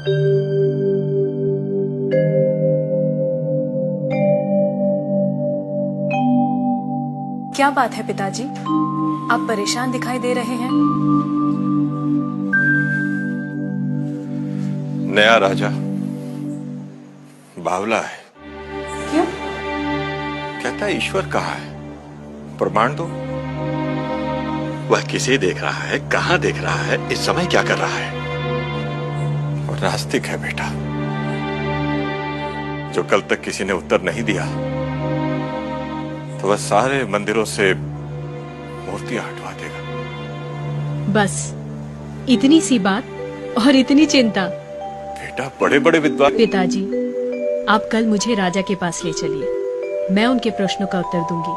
क्या बात है पिताजी, आप परेशान दिखाई दे रहे हैं। नया राजा बावला है। क्यों? कहता है ईश्वर कहाँ है, प्रमाण दो। वह किसे देख रहा है, कहां देख रहा है, इस समय क्या कर रहा है। और नास्तिक है बेटा, जो कल तक किसी ने उत्तर नहीं दिया तो वह सारे मंदिरों से मूर्तियां हटवा देगा। बस इतनी सी बात और इतनी चिंता। बेटा बड़े बड़े विद्वान। पिताजी, आप कल मुझे राजा के पास ले चलिए, मैं उनके प्रश्नों का उत्तर दूंगी।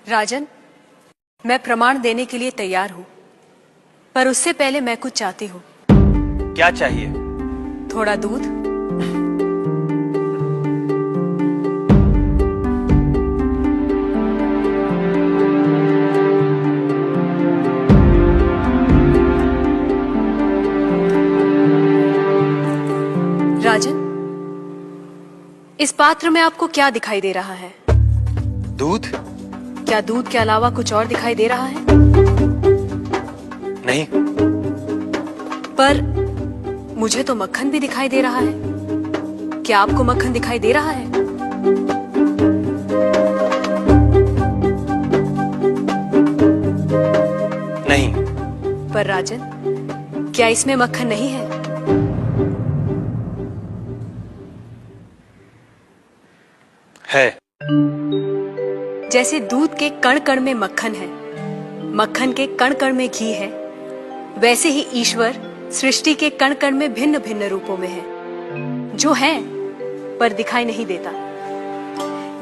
राजन, मैं प्रमाण देने के लिए तैयार हूँ, पर उससे पहले मैं कुछ चाहती हूँ। क्या चाहिए? थोड़ा दूध। राजन, इस पात्र में आपको क्या दिखाई दे रहा है? दूध? क्या दूध के अलावा कुछ और दिखाई दे रहा है? नहीं। पर मुझे तो मक्खन भी दिखाई दे रहा है। क्या आपको मक्खन दिखाई दे रहा है? नहीं। पर राजन, क्या इसमें मक्खन नहीं है? है। जैसे दूध के कण कण में मक्खन है, मक्खन के कण कण में घी है, वैसे ही ईश्वर सृष्टि के कण कण में भिन्न भिन्न रूपों में है, जो है पर दिखाई नहीं देता।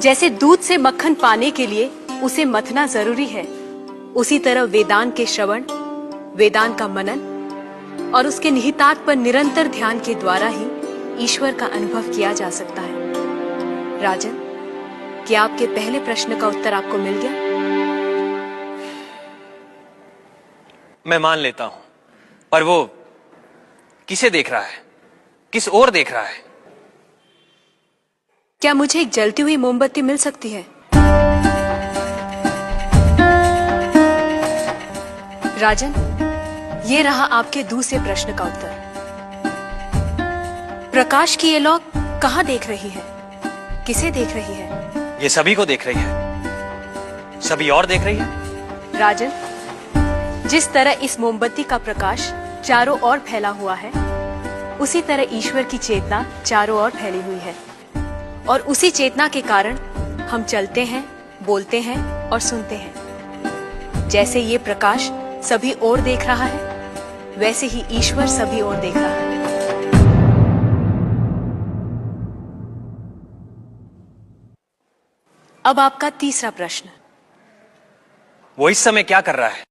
जैसे दूध से मक्खन पाने के लिए उसे मथना जरूरी है, उसी तरह वेदांत के श्रवण, वेदांत का मनन और उसके निहितार्थ पर निरंतर ध्यान के द्वारा ही ईश्वर का अनुभव किया जा सकता है। राजन, क्या आपके पहले प्रश्न का उत्तर आपको मिल गया? मैं मान लेता हूं, पर वो किसे देख रहा है, किस ओर देख रहा है? क्या मुझे एक जलती हुई मोमबत्ती मिल सकती है? राजन, ये रहा आपके दूसरे प्रश्न का उत्तर। प्रकाश की ये लौ कहां देख रही है, किसे देख रही है? ये सभी को देख रही है। सभी और देख रही है। राजन, जिस तरह इस मोमबत्ती का प्रकाश चारों ओर फैला हुआ है, उसी तरह ईश्वर की चेतना चारों ओर फैली हुई है, और उसी चेतना के कारण हम चलते हैं, बोलते हैं और सुनते हैं। जैसे ये प्रकाश सभी ओर देख रहा है, वैसे ही ईश्वर सभी ओर देख रहा है। अब आपका तीसरा प्रश्न। वो इस समय क्या कर रहा है?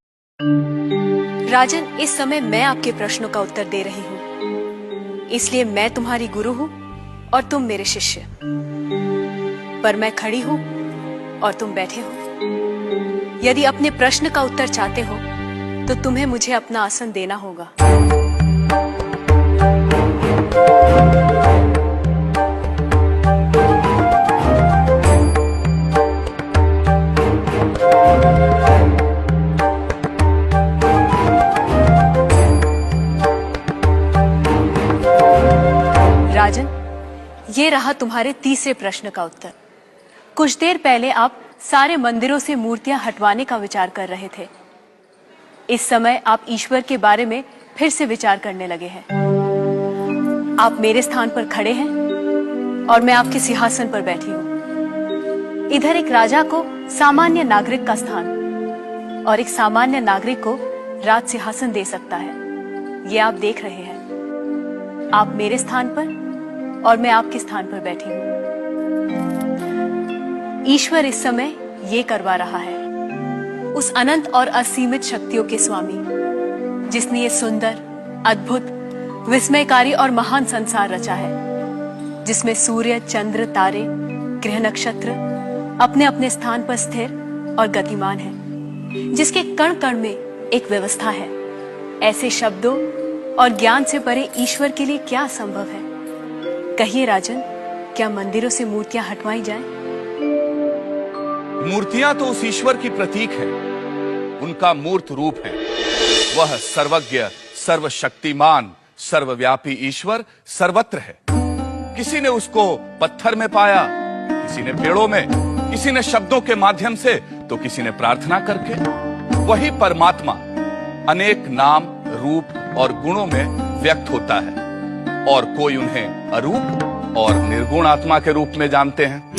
राजन, इस समय मैं आपके प्रश्नों का उत्तर दे रही हूँ, इसलिए मैं तुम्हारी गुरु हूँ और तुम मेरे शिष्य। पर मैं खड़ी हूँ और तुम बैठे हो। यदि अपने प्रश्न का उत्तर चाहते हो तो तुम्हें मुझे अपना आसन देना होगा। राजन, ये रहा तुम्हारे तीसरे प्रश्न का उत्तर। कुछ देर पहले आप सारे मंदिरों से मूर्तियां हटवाने का विचार कर रहे थे। इस समय आप ईश्वर के बारे में फिर से विचार करने लगे हैं। आप मेरे स्थान पर खड़े हैं और मैं आपके सिंहासन पर बैठी हूं। इधर एक राजा को सामान्य नागरिक का स्थान और एक सामान्य नागरिक को राज सिंहासन दे सकता है, ये आप देख रहे हैं। आप मेरे स्थान पर और मैं आपके स्थान पर बैठी हूं। ईश्वर इस समय ये करवा रहा है, उस अनंत और असीमित शक्तियों के स्वामी, जिसने ये सुंदर, अद्भुत, विस्मयकारी और महान संसार रचा है, जिसमें सूर्य, चंद्र, तारे, ग्रह, नक्षत्र अपने अपने स्थान पर स्थिर और गतिमान हैं, जिसके कण कण में एक व्यवस्था है। ऐसे शब्दों और ज्ञान से परे ईश्वर के लिए क्या संभव है? कहिए राजन, क्या मंदिरों से मूर्तियां हटवाई जाएं? मूर्तियां तो उस ईश्वर की प्रतीक है, उनका मूर्त रूप है। वह सर्वज्ञ, सर्वशक्तिमान, सर्वव्यापी ईश्वर सर्वत्र है। किसी ने उसको पत्थर में पाया, किसी ने पेड़ों में, किसी ने शब्दों के माध्यम से, तो किसी ने प्रार्थना करके। वही परमात्मा अनेक नाम, रूप और गुणों में व्यक्त होता है, और कोई उन्हें अरूप और निर्गुण आत्मा के रूप में जानते हैं।